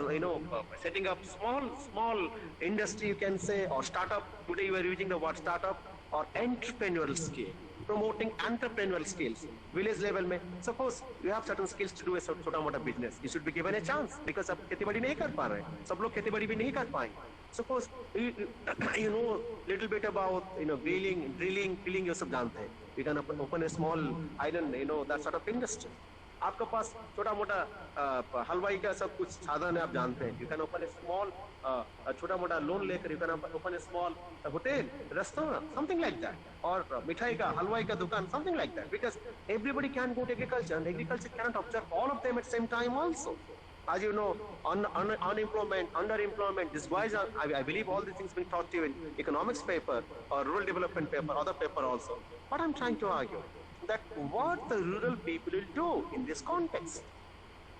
setting up small industry, you can say, or startup. Today you are using the word startup, or entrepreneurial skill, promoting entrepreneurial skills. Village level में, suppose you have certain skills to do a छोटा मोटा business, you should be given a chance, because आप खेती बाड़ी नहीं कर पा रहे, सब लोग खेती बाड़ी भी नहीं कर पाएंगे. Suppose you know little bit about drilling, ये सब जानते हैं. You can open a small island, that sort of industry. आपके पास छोटा मोटा हलवाई का सब कुछ साधन है, आप जानते हैं. You can open a small छोटा मोटा लोन लेकर you can open a small hotel, restaurant, something like that, और मिठाई का हलवाई का दुकान, something like that, because everybody can go to agriculture and agriculture cannot observe all of them at same time also. As you know, unemployment, underemployment, this wise, I believe all these things being taught to you in economics paper or rural development paper, other paper also. What I'm trying to argue, that what the rural people will do in this context.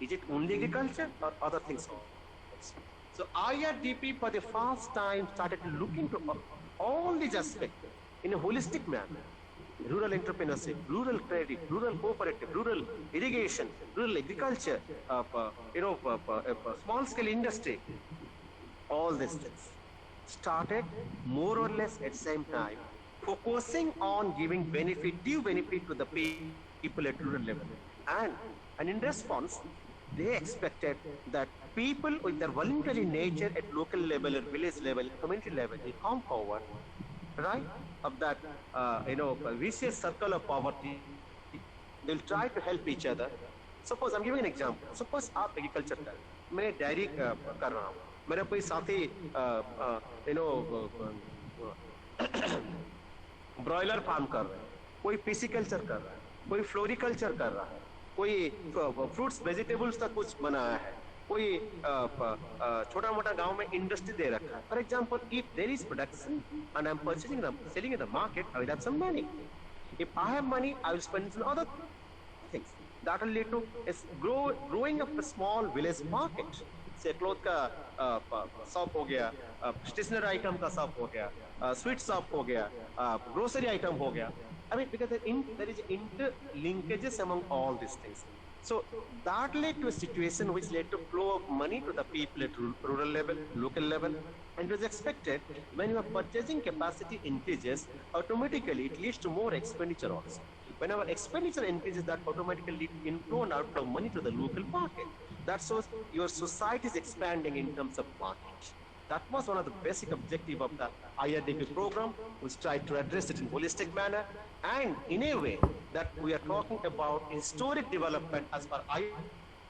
Is it only agriculture or other things also? So IRDP for the first time started to look into all these aspects in a holistic manner. Rural entrepreneurship, rural credit, rural cooperative, rural irrigation, rural agriculture, small scale industry, all these things started more or less at the same time, focusing on giving due benefit to the people at rural level. And, and in response, they expected that people with their voluntary nature at local level, at village level, community level, will come forward, right? Of that, vicious circle of poverty, they'll try to help each other. Suppose I'm giving an example. Suppose आप agriculture कर, मैं diary कर रहा हूँ, मेरा कोई साथी broiler farm कर रहा है, कोई पिसिकल्चर कर रहा है, कोई फ्लोरिकल्चर कर रहा है, कोई फ्रूट्स वेजिटेबल्स का कुछ बनाया है, कोई छोटा मोटा गांव में इंडस्ट्री दे रखा है. For example, if there is production and I am purchasing selling in the market, I will have some money. If I have money, I will spend it on other things. That will lead to growing up a small village market. से cloth का shop हो गया, stationery item का shop हो गया, sweet shop हो गया, grocery item हो गया. I mean, because there is interlinkages among all these things. So that led to a situation which led to flow of money to the people at rural level, local level, and it was expected when your purchasing capacity increases, automatically it leads to more expenditure also. When our expenditure increases, that automatically leads to inflow and outflow of money to the local market. That shows your society is expanding in terms of market. That was one of the basic objectives of the IRDP program, which tried to address it in holistic manner, and in a way that we are talking about historic development as far as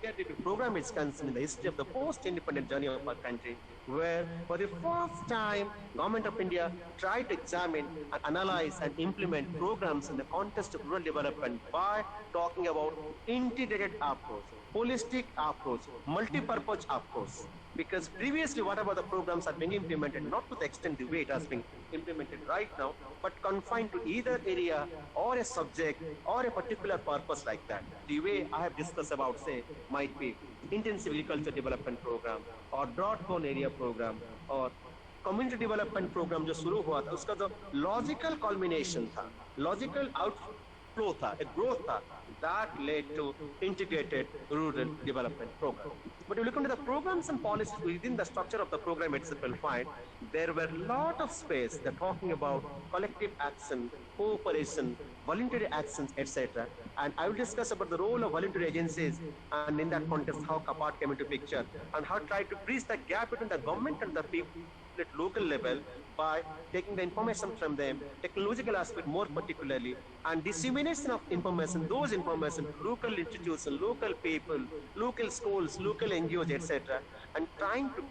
IRDP program is concerned in the history of the post-independent journey of our country, where for the first time, Government of India tried to examine and analyze and implement programs in the context of rural development by talking about integrated approach, holistic approach, multi-purpose approach. Because previously, whatever the programs are being implemented, not to the extent the way it has been implemented right now, but confined to either area or a subject or a particular purpose like that. The way I have discussed about, say, might be intensive agriculture development program or drought-prone area program or community development program जो शुरू हुआ था, उसका जो logical culmination था, logical outflow था, a growth था, that led to integrated rural development program. But if you look into the programs and policies within the structure of the program itself, you'll find there were a lot of space. They're talking about collective action, cooperation, voluntary actions, etc. And I will discuss about the role of voluntary agencies, and in that context, how CAPART came into picture, and how try to bridge the gap between the government and the people at local level by taking the information from them, technological aspect more particularly, and dissemination of information, those information to local institutions, local people, local schools, local NGOs, etc., and trying to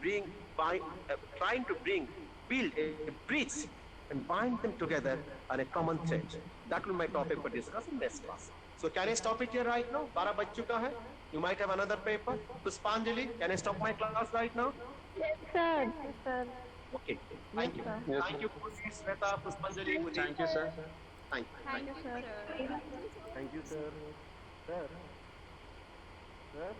build a bridge and bind them together on a common thread. That will be my topic for discussion next class. So can I stop it here right now? 12 baj chuka hai. You might have another paper. Puspanjali, can I stop my class right now? Yes, sir. Yes, sir. Okay. Thank you. Yes, Thank you, Sweta, Puspanjali. Thank you, sir. Thank you. Thank you, sir. Sir. Thank you, sir. Sir. Sir.